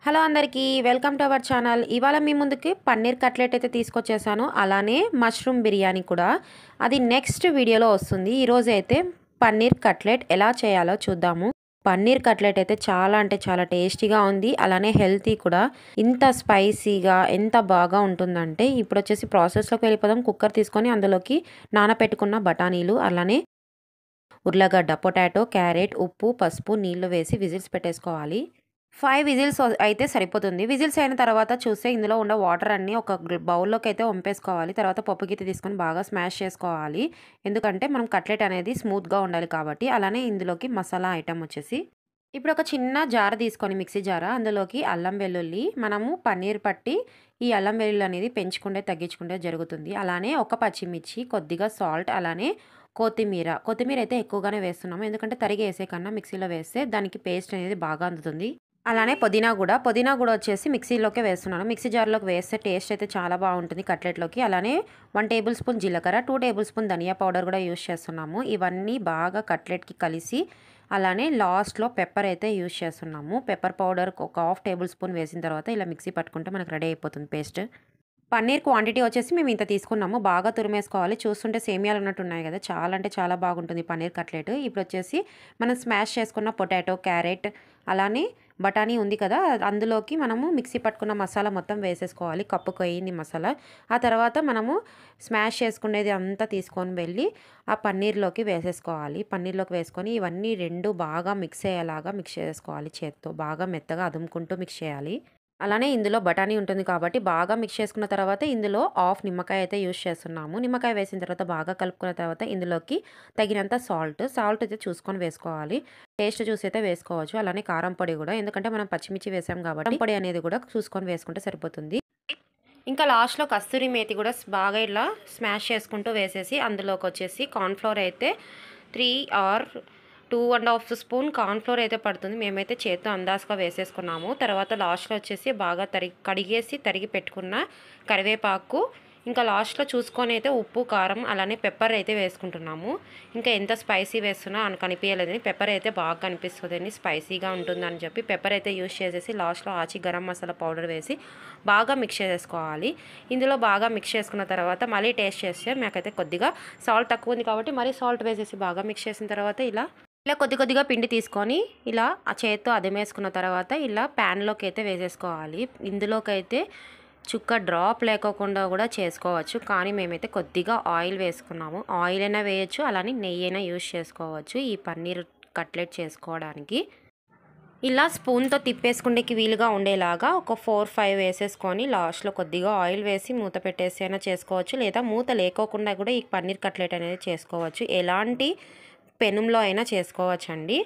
Hello అందరికీ welcome to our channel. ఇవాళ మీ ముందుకి పన్నీర్ కట్లెట్ అయితే తీసుకొచ్చేసాను. అలానే మష్రూమ్ బిర్యానీ కూడా. అది నెక్స్ట్ వీడియోలో వస్తుంది. ఈరోజు అయితే పన్నీర్ కట్లెట్ ఎలా చేయాలో చూద్దాము. పన్నీర్ కట్లెట్ అయితే చాలా అంటే చాలా టేస్టీగా ఉంది. అలానే హెల్తీ కూడా. ఇంత స్పైసీగా ఎంత బాగా ఉంటుందంటే ఇప్పుడు వచ్చేసి ప్రాసెస్లోకి వెళ్ళిపోదాం. కుక్కర్ తీసుకొని అందులోకి నానబెట్టుకున్న బఠానీలు, అలానే ఉర్లగడ్డ, పొటాటో, క్యారెట్, ఉప్పు, పసుపు, నీళ్లు వేసి విజిల్స్ పెట్టేసుకోవాలి. 5 విజిల్స్ అయితే సరిపోతుంది. విజిల్స్ అయిన తర్వాత చూస్తే ఇందులో ఉన్న వాటర్ అన్నీ ఒక బౌల్లోకి అయితే వంపేసుకోవాలి. తర్వాత పప్పు గిత్త తీసుకొని బాగా స్మాష్ చేసుకోవాలి. ఎందుకంటే మనం కట్లెట్ అనేది స్మూత్గా ఉండాలి కాబట్టి. అలానే ఇందులోకి మసాలా ఐటమ్ వచ్చేసి ఇప్పుడు ఒక చిన్న జార్ తీసుకొని మిక్సీ జార, అందులోకి అల్లం వెల్లుల్లి, మనము పన్నీర్ పట్టి ఈ అల్లం వెల్లుల్లి అనేది పెంచుకుంటే తగ్గించుకుంటే జరుగుతుంది. అలానే ఒక పచ్చిమిర్చి, కొద్దిగా సాల్ట్, అలానే కొత్తిమీర అయితే ఎక్కువగానే వేస్తున్నాము. ఎందుకంటే తరిగి వేసే కన్నా మిక్సీలో వేస్తే దానికి పేస్ట్ అనేది బాగా అందుతుంది. అలానే పుదీనా కూడా వచ్చేసి మిక్సీలోకే వేస్తున్నాను. మిక్సీ జార్లోకి వేస్తే టేస్ట్ అయితే చాలా బాగుంటుంది కట్లెట్లోకి. అలానే 1 టేబుల్ స్పూన్ జీలకర్ర, 2 టేబుల్ స్పూన్ ధనియా పౌడర్ కూడా యూస్ చేస్తున్నాము. ఇవన్నీ బాగా కట్లెట్కి కలిసి, అలానే లాస్ట్లో పెప్పర్ అయితే యూస్ చేస్తున్నాము. పెప్పర్ పౌడర్ ఒక 1/2 టేబుల్ స్పూన్ వేసిన తర్వాత ఇలా మిక్సీ పట్టుకుంటే మనకు రెడీ అయిపోతుంది పేస్ట్. పన్నీర్ క్వాంటిటీ వచ్చేసి మేము ఇంత తీసుకున్నాము. బాగా తురిమేసుకోవాలి. చూస్తుంటే సేమియాలు ఉన్నట్టు ఉన్నాయి కదా, చాలా అంటే చాలా బాగుంటుంది పన్నీర్ కట్లెట్. ఇప్పుడు వచ్చేసి మనం స్మాష్ చేసుకున్న పొటాటో, క్యారెట్, అలానే బఠానీ ఉంది కదా, అందులోకి మనము మిక్సీ పట్టుకున్న మసాలా మొత్తం వేసేసుకోవాలి. కప్పుకు అయ్యింది మసాలా. ఆ తర్వాత మనము స్మాష్ చేసుకునేది అంతా తీసుకొని వెళ్ళి ఆ పన్నీర్లోకి వేసేసుకోవాలి. పన్నీర్లోకి వేసుకొని ఇవన్నీ రెండు బాగా మిక్స్ అయ్యేలాగా మిక్స్ చేసుకోవాలి. చేత్తో బాగా మెత్తగా అదుముకుంటూ మిక్స్ చేయాలి. అలానే ఇందులో బఠానీ ఉంటుంది కాబట్టి బాగా మిక్స్ చేసుకున్న తర్వాత ఇందులో హాఫ్ నిమ్మకాయ అయితే యూస్ చేస్తున్నాము. నిమ్మకాయ వేసిన తర్వాత బాగా కలుపుకున్న తర్వాత ఇందులోకి తగినంత సాల్ట్ అయితే చూసుకొని వేసుకోవాలి. టేస్ట్ చూసి అయితే వేసుకోవచ్చు. అలానే కారం పొడి కూడా, ఎందుకంటే మనం పచ్చిమిర్చి వేసాం కాబట్టి కారం పొడి అనేది కూడా చూసుకొని వేసుకుంటే సరిపోతుంది. ఇంకా లాస్ట్లో కస్తూరి మేతి కూడా బాగా ఇలా స్మాష్ చేసుకుంటూ వేసేసి అందులోకి వచ్చేసి కార్న్ఫ్లోర్ అయితే 3 ఆర్ 2.5 స్పూన్ కార్న్ఫ్లోర్ అయితే పడుతుంది. మేమైతే చేత్తో అందాజుగా వేసేసుకున్నాము. తర్వాత లాస్ట్లో వచ్చేసి బాగా కడిగేసి తరిగి పెట్టుకున్న కరివేపాకు, ఇంకా లాస్ట్లో చూసుకొని అయితే ఉప్పు, కారం, అలానే పెప్పర్ అయితే వేసుకుంటున్నాము. ఇంకా ఎంత స్పైసీ వేస్తున్నా అని కనిపించలేదని పెప్పర్ అయితే బాగా కనిపిస్తుందని, స్పైసీగా ఉంటుందని చెప్పి పెప్పర్ అయితే యూస్ చేసేసి లాస్ట్లో ఆచి గరం మసాలా పౌడర్ వేసి బాగా మిక్స్ చేసుకోవాలి. ఇందులో బాగా మిక్స్ చేసుకున్న తర్వాత మళ్ళీ టేస్ట్ చేస్తే మాకైతే కొద్దిగా సాల్ట్ తక్కువ ఉంది కాబట్టి మరీ సాల్ట్ వేసేసి బాగా మిక్స్ చేసిన తర్వాత ఇలా కొద్దిగా పిండి తీసుకొని ఇలా ఆ చేత్తో అదిమేసుకున్న తర్వాత ఇలా ప్యాన్లోకి అయితే వేసేసుకోవాలి. ఇందులోకి అయితే చుక్క డ్రాప్ లేకోకుండా కూడా చేసుకోవచ్చు, కానీ మేమైతే కొద్దిగా ఆయిల్ వేసుకున్నాము. ఆయిల్ అయినా వేయచ్చు, అలానే నెయ్యి అయినా యూస్ చేసుకోవచ్చు ఈ పన్నీర్ కట్లెట్ చేసుకోవడానికి. ఇలా స్పూన్తో తిప్పేసుకుండేకి వీలుగా ఉండేలాగా ఒక 4-5 వేసేసుకొని లాస్ట్లో కొద్దిగా ఆయిల్ వేసి మూత పెట్టేసి అయినా చేసుకోవచ్చు, లేదా మూత లేకోకుండా కూడా ఈ పన్నీర్ కట్లెట్ అనేది చేసుకోవచ్చు. ఎలాంటి పెనంలో అయినా చేసుకోవచ్చండి.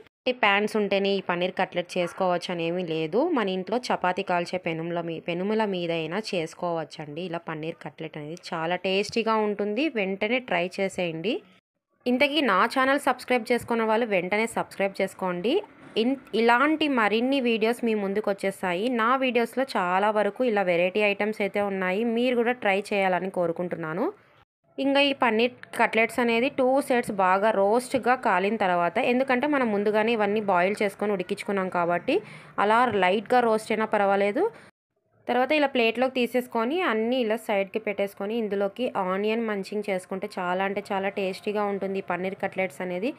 ప్యాన్స్ ఉంటేనే ఈ పన్నీర్ కట్లెట్ చేసుకోవచ్చు అనేమీ లేదు. మన ఇంట్లో చపాతీ కాల్చే పెనుముల మీద అయినా చేసుకోవచ్చండి. ఇలా పన్నీర్ కట్లెట్ అనేది చాలా టేస్టీగా ఉంటుంది. వెంటనే ట్రై చేసేయండి. ఇంతకీ నా ఛానల్ సబ్స్క్రైబ్ చేసుకున్న వాళ్ళు వెంటనే సబ్స్క్రైబ్ చేసుకోండి. ఇలాంటి మరిన్ని వీడియోస్ మీ ముందుకు వచ్చేస్తాయి. నా వీడియోస్లో చాలా వరకు ఇలా వెరైటీ ఐటమ్స్ అయితే ఉన్నాయి. మీరు కూడా ట్రై చేయాలని కోరుకుంటున్నాను. ఇంకా ఈ పన్నీర్ కట్లెట్స్ అనేది 2 సైడ్స్ బాగా రోస్ట్గా కాలిన తర్వాత, ఎందుకంటే మనం ముందుగానే ఇవన్నీ బాయిల్ చేసుకొని ఉడికించుకున్నాం కాబట్టి అలా లైట్గా రోస్ట్ అయినా పర్వాలేదు. తర్వాత ఇలా ప్లేట్లోకి తీసేసుకొని అన్నీ ఇలా సైడ్కి పెట్టేసుకొని ఇందులోకి ఆనియన్ మంచింగ్ చేసుకుంటే చాలా అంటే చాలా టేస్టీగా ఉంటుంది ఈ పన్నీర్ కట్లెట్స్ అనేది.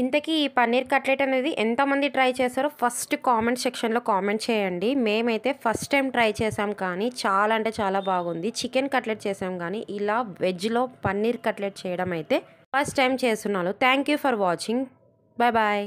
ఇంతకీ ఈ పన్నీర్ కట్లెట్ అనేది ఎంతమంది ట్రై చేస్తారో ఫస్ట్ కామెంట్ సెక్షన్లో కామెంట్ చేయండి. మేమైతే ఫస్ట్ టైం ట్రై చేసాం, కానీ చాలా అంటే చాలా బాగుంది. చికెన్ కట్లెట్ చేసాం, కానీ ఇలా వెజ్లో పన్నీర్ కట్లెట్ చేయడం అయితే ఫస్ట్ టైం చేస్తున్నాను. Thank you for watching. Bye bye.